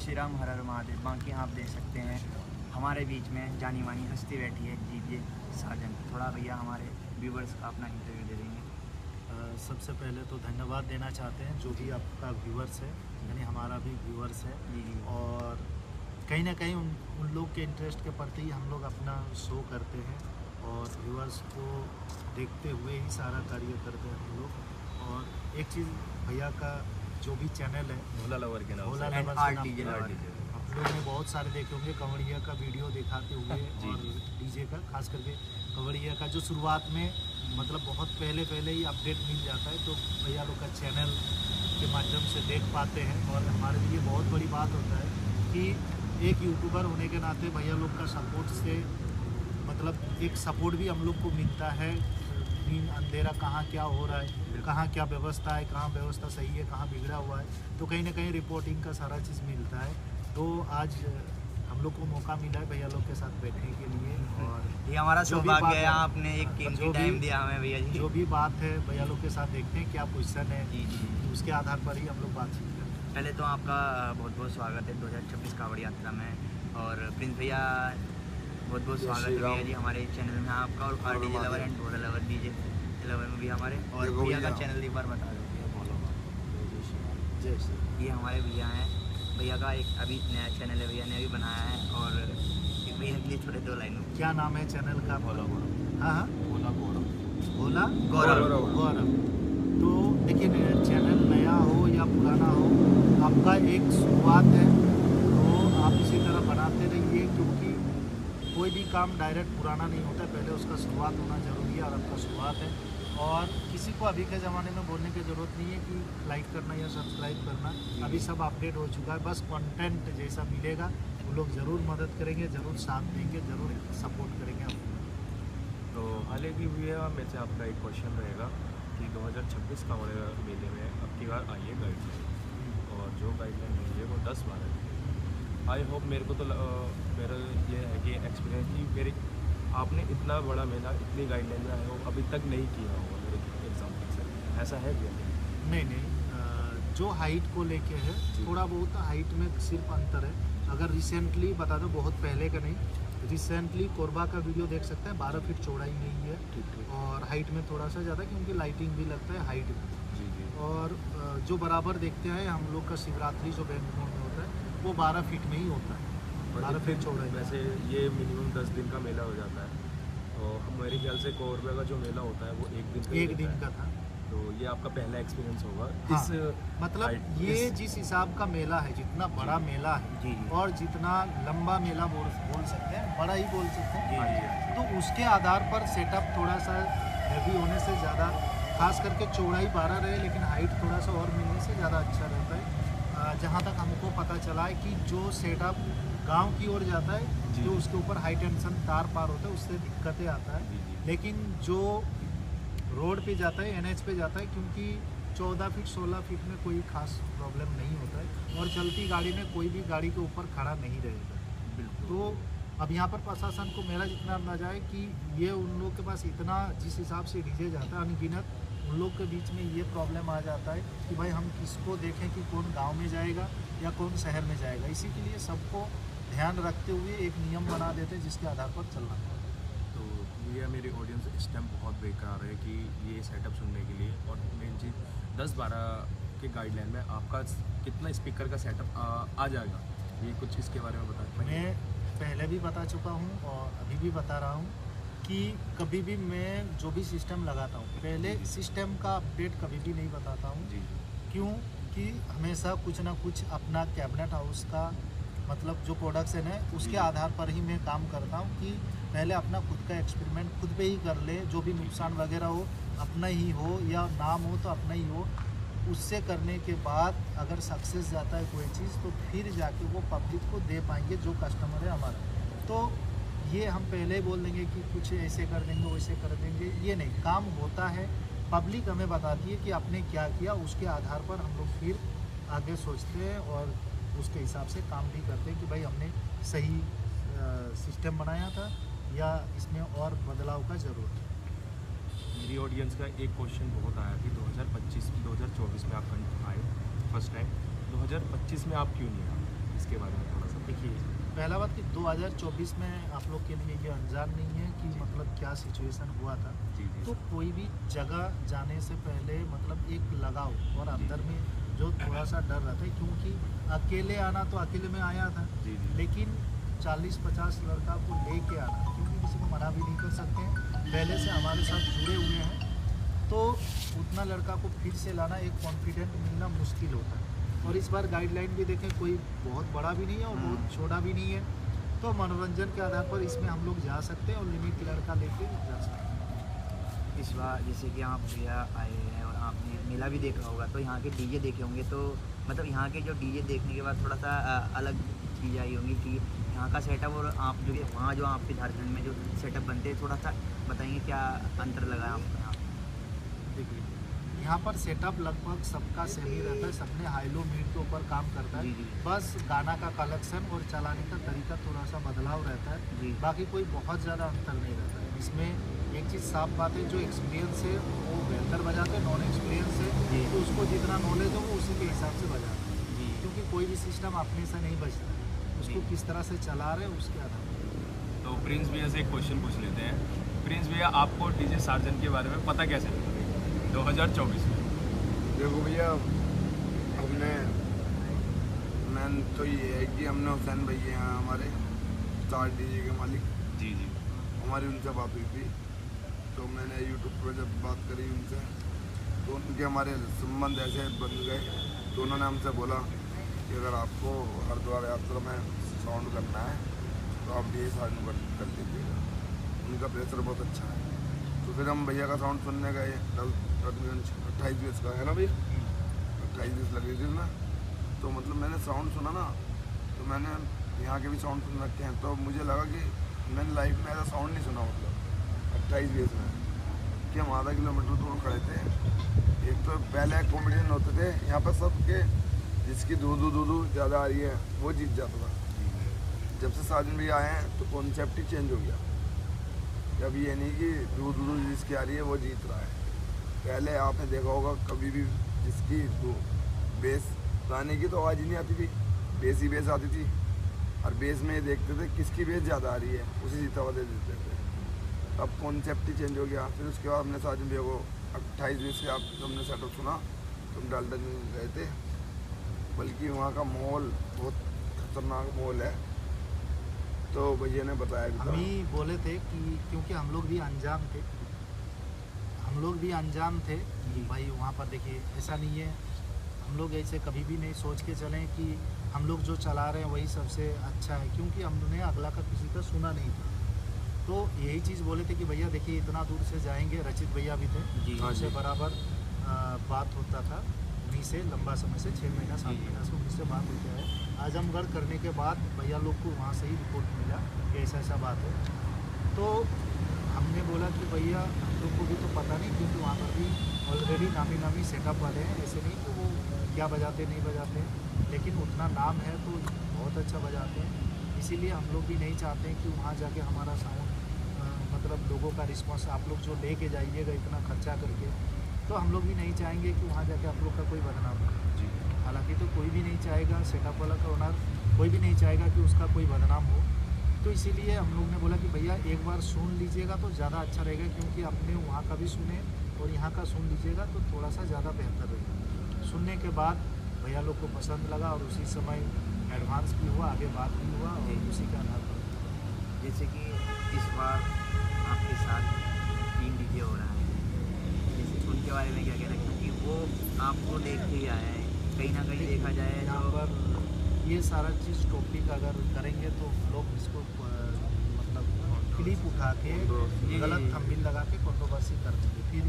श्री राम, हर हर महादेव। बाकी आप देख सकते हैं हमारे बीच में जानी मानी हस्ती बैठी है, जीजे साजन। थोड़ा भैया हमारे व्यूवर्स का अपना इंटरव्यू दे देंगे। सबसे पहले तो धन्यवाद देना चाहते हैं जो भी आपका व्यूवर्स है, यानी हमारा भी व्यूवर्स है। जी। और कहीं ना कहीं उन लोग के इंटरेस्ट के प्रति ही हम लोग अपना शो करते हैं और व्यूवर्स को देखते हुए ही सारा कार्य करते हैं हम लोग। और एक चीज़, भैया का जो भी चैनल है भोला लवर के नाम भोला से, लवर आर के डीजे नाम लवर। से आप लोगों ने बहुत सारे देखे होंगे कंवड़िया का वीडियो दिखाते हुए और डीजे का, खास करके कंवड़िया का जो शुरुआत में मतलब बहुत पहले ही अपडेट मिल जाता है, तो भैया लोग का चैनल के माध्यम से देख पाते हैं। और हमारे लिए बहुत बड़ी बात होता है कि एक यूट्यूबर होने के नाते भैया लोग का सपोर्ट से मतलब एक सपोर्ट भी हम लोग को मिलता है। दिन अंधेरा कहाँ क्या हो रहा है, कहाँ क्या व्यवस्था है, कहाँ व्यवस्था सही है, कहाँ बिगड़ा हुआ है, तो कहीं ना कहीं रिपोर्टिंग का सारा चीज़ मिलता है। तो आज हम लोग को मौका मिला है भैया लोग के साथ बैठने के लिए। और ये हमारा सौभाग्य है, आपने एक जो कीमती भी टाइम दिया हमें भैया जी। जो भी बात है भैया लोग के साथ देखते हैं क्या क्वेश्चन है, जी जी। तो उसके आधार पर ही हम लोग बातचीत करते हैं। पहले तो आपका बहुत बहुत स्वागत है 2026 कावड़ यात्रा में। और प्रिंस भैया बहुत बहुत स्वागत है भैया जी हमारे चैनल में आपका। और are DJ lover and Bhola lover DJ lover में भी हमारे। और भैया का चैनल एक बार बता दो भैया। जय श्री। ये हमारे भैया हैं, भैया का एक अभी नया चैनल है, भैया ने अभी बनाया है। और एक भैया के लिए छोटे 2 लाइनों क्या नाम है चैनल का? भोला गौरव। हाँ हाँ, भोला गौरव। भोला गौरव। गौरव। तो देखिए, चैनल नया हो या पुराना हो, आपका एक शुरुआत है, तो आप इसी तरह बनाते रहिए, क्योंकि कोई भी काम डायरेक्ट पुराना नहीं होता, पहले उसका शुरुआत होना ज़रूरी है। और आपका शुरुआत है, और किसी को अभी के ज़माने में बोलने की ज़रूरत नहीं है कि लाइक करना या सब्सक्राइब करना, अभी सब अपडेट हो चुका है। बस कंटेंट जैसा मिलेगा वो लोग ज़रूर मदद करेंगे, ज़रूर साथ देंगे, ज़रूर सपोर्ट करेंगे आपको। तो हालांकि भैया मेरे से आपका एक क्वेश्चन रहेगा कि 2026 कावड़ मेले में अब की बार आई है गाइडलाइन, और जो गाइडलाइन मिली है वो 10-12 की है। आई होप, मेरे को तो मेरा ये है कि एक्सपीरियंस कि मेरे आपने इतना बड़ा मेला इतनी गाइडलाइन में आए हो अभी तक नहीं किया होगा मेरे एग्जाम्पल से, ऐसा है क्या? नहीं, जो हाइट को लेके है थोड़ा बहुत हाइट में सिर्फ अंतर है। अगर रिसेंटली बता दो, बहुत पहले का नहीं, रिसेंटली कोरबा का वीडियो देख सकते हैं, 12 फीट चौड़ाई नहीं है। ठीक। और हाइट में थोड़ा सा ज़्यादा, क्योंकि लाइटिंग भी लगता है हाइट में। जी। और जो बराबर देखते हैं हम लोग का शिवरात्रि जो बैंगलोर में होता है वो 12 फीट में ही होता है, 12 फीट चौड़ाई। वैसे ये मिनिमम 10 दिन का मेला हो जाता है, और मेरे ख्याल से कोरबा का जो मेला होता है वो एक दिन का था। तो ये आपका पहला एक्सपीरियंस होगा हाँ, इस मतलब ये जिस हिसाब का मेला है, जितना बड़ा मेला है जी। और जितना लंबा मेला बोल सकते हैं, बड़ा ही बोल सकते हैं, जी। तो उसके आधार पर सेटअप थोड़ा सा हैवी होने से ज़्यादा, खास करके चौड़ाई 12 रहे लेकिन हाइट थोड़ा सा और मिलने से ज़्यादा अच्छा रहता है। जहाँ तक हमको पता चला है कि जो सेटअप गांव की ओर जाता है, जो उसके ऊपर हाई टेंशन तार पार होता है, उससे दिक्कतें आता है। लेकिन जो रोड पे जाता है, NH पे जाता है, क्योंकि 14 फीट 16 फीट में कोई खास प्रॉब्लम नहीं होता है, और चलती गाड़ी में कोई भी गाड़ी के ऊपर खड़ा नहीं रहेगा। बिल्कुल। तो अब यहाँ पर प्रशासन को मेरा जितना अंदाजा है कि ये उन लोग के पास इतना, जिस हिसाब से डीजे जाता है अनगिनत, उन लोग के बीच में ये प्रॉब्लम आ जाता है कि भाई हम किसको देखें कि कौन गांव में जाएगा या कौन शहर में जाएगा। इसी के लिए सबको ध्यान रखते हुए एक नियम बना देते हैं जिसके आधार पर चलना है। तो ये मेरी ऑडियंस इस टाइम बहुत बेकार है कि ये सेटअप सुनने के लिए, और मेन चीज़ 10-12 के गाइडलाइन में आपका कितना स्पीकर का सेटअप आ जाएगा, ये कुछ इसके बारे में बता। मैं पहले भी बता चुका हूँ और अभी भी बता रहा हूँ कि कभी भी मैं जो भी सिस्टम लगाता हूँ, पहले सिस्टम का अपडेट कभी भी नहीं बताता हूँ। जी। क्यों कि हमेशा कुछ ना कुछ अपना कैबिनेट हाउस का मतलब जो प्रोडक्शन है उसके आधार पर ही मैं काम करता हूँ कि पहले अपना खुद का एक्सपेरिमेंट खुद पे ही कर ले, जो भी नुकसान वगैरह हो अपना ही हो या नाम हो तो अपना ही हो। उससे करने के बाद अगर सक्सेस जाता है कोई चीज़, तो फिर जाके वो पब्लिक को दे पाएंगे जो कस्टमर है हमारा। तो ये हम पहले ही बोल देंगे कि कुछ ऐसे कर देंगे वैसे कर देंगे, ये नहीं, काम होता है, पब्लिक हमें बताती है कि आपने क्या किया, उसके आधार पर हम लोग फिर आगे सोचते हैं और उसके हिसाब से काम भी करते हैं कि भाई हमने सही सिस्टम बनाया था या इसमें और बदलाव का ज़रूरत है। मेरी ऑडियंस का एक क्वेश्चन बहुत आया कि 2024 में आप आए फर्स्ट टाइम, 2025 में आप क्यों नहीं आए, इसके देखिए, पहला बात कि 2024 में आप लोग के लिए ये अनजान नहीं है कि मतलब क्या सिचुएशन हुआ था। जी जी तो कोई भी जगह जाने से पहले मतलब एक लगाव और अंदर में जो थोड़ा सा डर रहता है, क्योंकि अकेले आना तो अकेले में आया था, जी जी लेकिन 40-50 लड़का को लेके आना, क्योंकि किसी को मना भी नहीं कर सकते हैं, पहले से हमारे साथ जुड़े हुए हैं, तो उतना लड़का को फिर से लाना, एक कॉन्फिडेंट मिलना मुश्किल होता है। और इस बार गाइडलाइन भी देखें, कोई बहुत बड़ा भी नहीं है और बहुत छोटा भी नहीं है, तो मनोरंजन के आधार पर इसमें हम लोग जा सकते हैं और लिमिट लड़का लेके जा सकते हैं। इस बार जैसे कि आप भैया आए हैं और आपने मेला भी देखा होगा, तो यहाँ के डीजे देखे होंगे, तो मतलब यहाँ के जो डीजे देखने के बाद थोड़ा सा अलग चीज़ आई होंगी कि यहाँ का सेटअप और आप जो वहाँ जो आपके झारखंड में जो सेटअप बनते हैं, थोड़ा सा बताएंगे क्या अंतर लगा है आपको यहाँ? देखिए, यहाँ पर सेटअप लगभग सबका सेम ही रहता है, सबने हाई लो मीट के ऊपर काम करता जी, है, जी। बस गाना का कलेक्शन और चलाने का तरीका थोड़ा सा बदलाव रहता है, जी। बाकी कोई बहुत ज़्यादा अंतर नहीं रहता है। इसमें एक चीज़ साफ बात है, जो एक्सपीरियंस है वो बेहतर बजाते हैं, नॉन एक्सपीरियंस है जी। तो उसको जितना नॉलेज हो वो उसी के हिसाब से बजाता है, जी। क्योंकि कोई भी सिस्टम अपने से नहीं बजता है, उसको जी। किस तरह से चला रहे हैं उसके आधार पर। तो प्रिंस भैया से एक क्वेश्चन पूछ लेते हैं। प्रिंस भैया, आपको डीजे सार्जन के बारे में पता कैसे लगा 2024 में? देखो भैया, हमने मैन तो ये है कि हमने हुसैन भैया हैं हमारे स्टार डीजे के मालिक, जी जी हमारी उनसे बात हुई थी, तो मैंने यूट्यूब पर जब बात करी उनसे, तो उनके हमारे संबंध ऐसे बन गए, तो उन्होंने हमसे बोला कि अगर आपको हरिद्वार यात्रा में साउंड करना है तो आप डीजे साउंड कर लीजिएगा, उनका प्रेशर बहुत अच्छा है। तो फिर हम भैया का साउंड सुनने गए, 28-20 का है ना भैया, 28-20 लग रही थी ना, तो मतलब मैंने साउंड सुना ना, तो मैंने यहाँ के भी साउंड सुन रखे हैं, तो मुझे लगा कि मैंने लाइफ में ऐसा साउंड नहीं सुना, मतलब 28-20 में, कि हम आधा किलोमीटर दूर खड़े थे। एक तो पहले कॉम्पिटिशन होते थे यहाँ पर सबके, जिसकी दूधू ज़्यादा आ रही है वो जीत जाता था। जब से साजन भी आए हैं तो कॉन्सेप्ट ही चेंज हो गया, अब ये नहीं कि दूधू जिसकी आ रही है वो जीत रहा है। पहले आपने देखा होगा कभी भी जिसकी बेस गाने की तो आवाज़ ही नहीं आती थी, बेस ही बेस आती थी, और बेस में ये देखते थे किसकी बेस ज़्यादा आ रही है, उसी जीता हुआ दे देते थे। अब कॉन्सेप्ट ही चेंज हो गया। फिर उसके बाद हमने साजन भैया को 28-20 से आप हमने सेटअप सुना, तुम डाल्टन गए थे, बल्कि वहाँ का माहौल बहुत खतरनाक माहौल है, तो भैया ने बताया भी हम था। ही बोले थे कि क्योंकि हम लोग भी अनजान थे, भाई वहाँ पर देखिए ऐसा नहीं है, हम लोग ऐसे कभी भी नहीं सोच के चलें कि हम लोग जो चला रहे हैं वही सबसे अच्छा है, क्योंकि हमने अगला का किसी का सुना नहीं था। तो यही चीज़ बोले थे कि भैया देखिए इतना दूर से जाएंगे, रचित भैया भी थे, जी। हाँ उनसे जी। बराबर बात होता था उन्हीं से, लंबा समय से 6 महीना 7 महीना से उन्हीं से बात होती है। आजमगढ़ करने के बाद भैया लोग को वहाँ से ही रिपोर्ट मिला कि ऐसा ऐसा बात है, तो हमने बोला कि भैया हम लोग को भी तो पता नहीं, क्योंकि वहाँ पर भी ऑलरेडी नामी सेटअप वाले हैं, ऐसे नहीं कि वो क्या बजाते नहीं बजाते हैं, लेकिन उतना नाम है तो बहुत अच्छा बजाते हैं। इसीलिए हम लोग भी नहीं चाहते हैं कि वहाँ जाके हमारा साउंड मतलब लोगों का रिस्पांस, आप लोग जो लेके जाइएगा इतना खर्चा करके, तो हम लोग भी नहीं चाहेंगे कि वहाँ जाके आप लोग का कोई बदनाम हो। जी हालांकि तो कोई भी नहीं चाहेगा, सेटअप वाला का ओनर कोई भी नहीं चाहेगा कि उसका कोई बदनाम हो, तो इसीलिए हम लोग ने बोला कि भैया एक बार सुन लीजिएगा तो ज़्यादा अच्छा रहेगा, क्योंकि अपने वहाँ का भी सुने और यहाँ का सुन लीजिएगा तो थोड़ा सा ज़्यादा बेहतर रहेगा। सुनने के बाद भैया लोग को पसंद लगा और उसी समय एडवांस भी हुआ, आगे बात भी हुआ और उसी के आधार पर। जैसे कि इस बार आपके साथ 3 डीजे हो रहा है, जैसे उनके बारे में क्या कहना है, क्योंकि वो आपको देख के ही आया है, कहीं ना कहीं देखा जाए यहाँ तो पर ये सारा चीज़ टॉपिक अगर करेंगे तो लोग इसको मतलब क्लिप उठा के जी। गलत थंबनेल लगा के कंट्रोवर्सी कर देंगे, फिर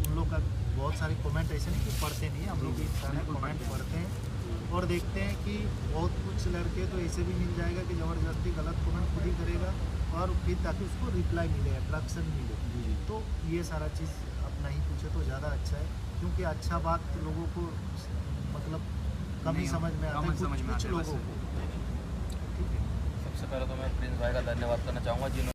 उन लोग का बहुत सारे कमेंट ऐसे नहीं कि पढ़ते नहीं, हम लोग भी इंसान है, कमेंट पढ़ते हैं और देखते हैं कि बहुत कुछ लड़के तो ऐसे भी मिल जाएगा कि ज़बरदस्ती गलत कमेंट खुद ही करेगा और फिर ताकि उसको रिप्लाई मिले, अट्रैक्शन मिले। तो ये सारा चीज़ अब नहीं पूछे तो ज़्यादा अच्छा है, क्योंकि अच्छा बात लोगों को मतलब कम ही नहीं, समझ में आता कम है समझ में कुछ आता है लोगों बस। को। ठीक है। सबसे पहले तो मैं प्रिंस भाई का धन्यवाद करना चाहूँगा जिन्होंने